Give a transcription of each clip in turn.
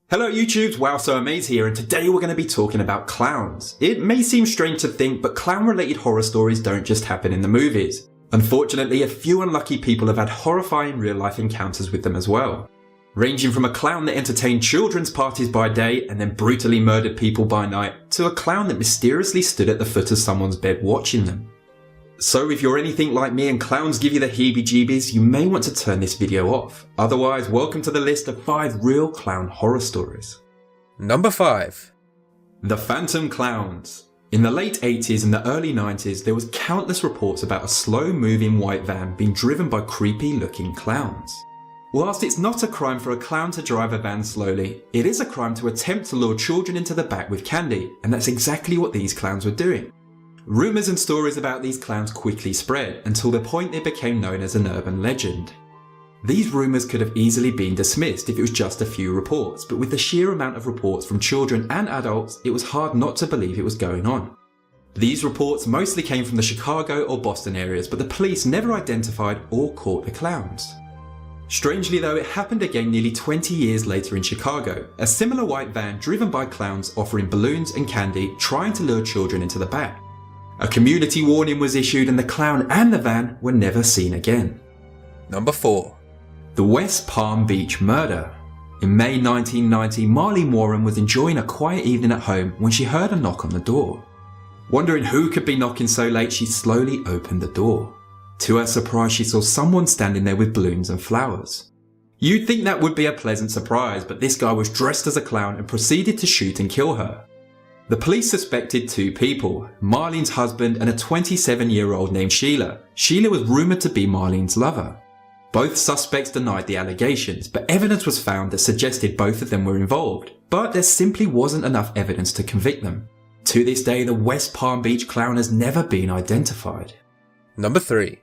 Hello YouTubes, WowSoAmaze here, and today we're going to be talking about clowns. It may seem strange to think, but clown-related horror stories don't just happen in the movies. Unfortunately, a few unlucky people have had horrifying real-life encounters with them as well. Ranging from a clown that entertained children's parties by day and then brutally murdered people by night, to a clown that mysteriously stood at the foot of someone's bed watching them. So if you're anything like me and clowns give you the heebie-jeebies, you may want to turn this video off. Otherwise, welcome to the list of 5 real clown horror stories. Number 5. The Phantom Clowns. In the late 80s and the early 90s, there was countless reports about a slow-moving white van being driven by creepy-looking clowns. Whilst it's not a crime for a clown to drive a van slowly, it is a crime to attempt to lure children into the back with candy, and that's exactly what these clowns were doing. Rumours and stories about these clowns quickly spread until the point they became known as an urban legend. These rumours could have easily been dismissed if it was just a few reports, but with the sheer amount of reports from children and adults, it was hard not to believe it was going on. These reports mostly came from the Chicago or Boston areas, but the police never identified or caught the clowns. Strangely though, it happened again nearly 20 years later in Chicago, a similar white van driven by clowns offering balloons and candy, trying to lure children into the back. A community warning was issued and the clown and the van were never seen again. Number 4. The West Palm Beach Murder. In May 1990, Marlene Warren was enjoying a quiet evening at home when she heard a knock on the door. Wondering who could be knocking so late, she slowly opened the door. To her surprise, she saw someone standing there with balloons and flowers. You'd think that would be a pleasant surprise, but this guy was dressed as a clown and proceeded to shoot and kill her. The police suspected 2 people, Marlene's husband and a 27-year-old named Sheila. Sheila was rumoured to be Marlene's lover. Both suspects denied the allegations, but evidence was found that suggested both of them were involved, but there simply wasn't enough evidence to convict them. To this day, the West Palm Beach clown has never been identified. Number 3.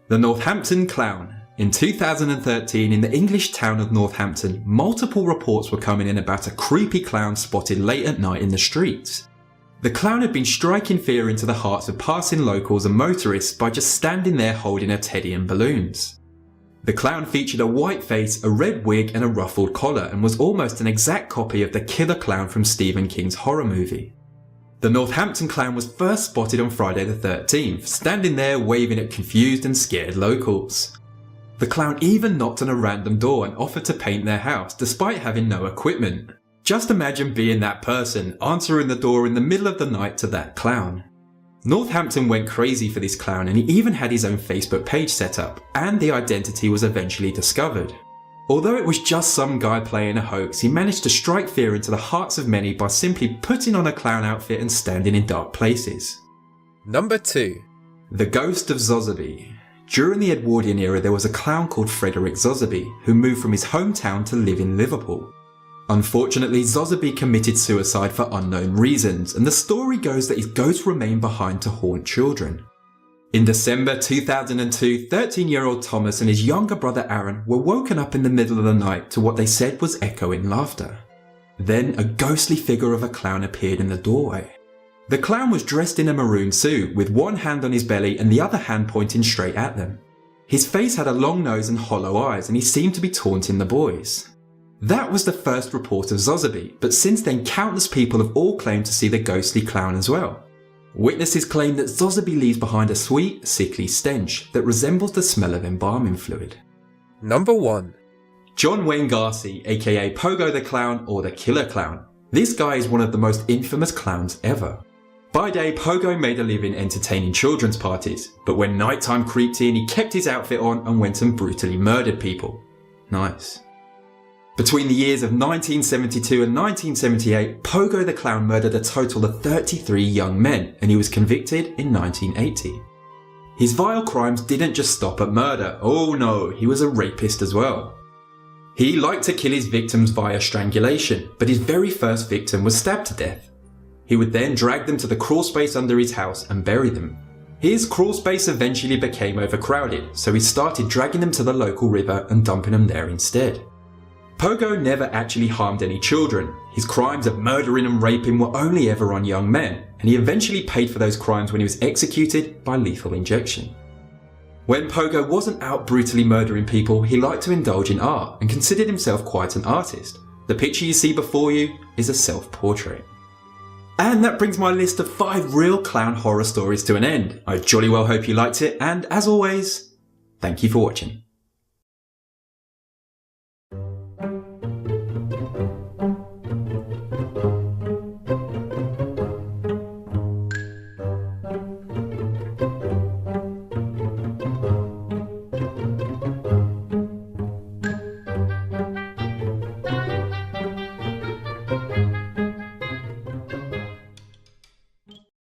The Northampton Clown. In 2013, in the English town of Northampton, multiple reports were coming in about a creepy clown spotted late at night in the streets. The clown had been striking fear into the hearts of passing locals and motorists by just standing there holding a teddy and balloons. The clown featured a white face, a red wig and a ruffled collar, and was almost an exact copy of the killer clown from Stephen King's horror movie. The Northampton clown was first spotted on Friday the 13th, standing there waving at confused and scared locals. The clown even knocked on a random door and offered to paint their house despite having no equipment. Just imagine being that person, answering the door in the middle of the night to that clown. Northampton went crazy for this clown and he even had his own Facebook page set up, and the identity was eventually discovered. Although it was just some guy playing a hoax, he managed to strike fear into the hearts of many by simply putting on a clown outfit and standing in dark places. Number 2. The Ghost of Zozobie. During the Edwardian era, there was a clown called Frederick Zozobie, who moved from his hometown to live in Liverpool. Unfortunately, Zozobie committed suicide for unknown reasons, and the story goes that his ghost remained behind to haunt children. In December 2002, 13-year-old Thomas and his younger brother Aaron were woken up in the middle of the night to what they said was echoing laughter. Then a ghostly figure of a clown appeared in the doorway. The clown was dressed in a maroon suit, with one hand on his belly and the other hand pointing straight at them. His face had a long nose and hollow eyes, and he seemed to be taunting the boys. That was the first report of Zozobie, but since then countless people have all claimed to see the ghostly clown as well. Witnesses claim that Zozobie leaves behind a sweet, sickly stench that resembles the smell of embalming fluid. Number 1. John Wayne Gacy, aka Pogo the Clown or the Killer Clown. This guy is one of the most infamous clowns ever. By day, Pogo made a living entertaining children's parties, but when nighttime creeped in, he kept his outfit on and went and brutally murdered people. Nice. Between the years of 1972 and 1978, Pogo the Clown murdered a total of 33 young men, and he was convicted in 1980. His vile crimes didn't just stop at murder. Oh no, he was a rapist as well. He liked to kill his victims via strangulation, but his very first victim was stabbed to death. He would then drag them to the crawl space under his house and bury them. His crawl space eventually became overcrowded, so he started dragging them to the local river and dumping them there instead. Pogo never actually harmed any children. His crimes of murdering and raping were only ever on young men, and he eventually paid for those crimes when he was executed by lethal injection. When Pogo wasn't out brutally murdering people, he liked to indulge in art and considered himself quite an artist. The picture you see before you is a self-portrait. And that brings my list of 5 real clown horror stories to an end. I jolly well hope you liked it, and as always, thank you for watching.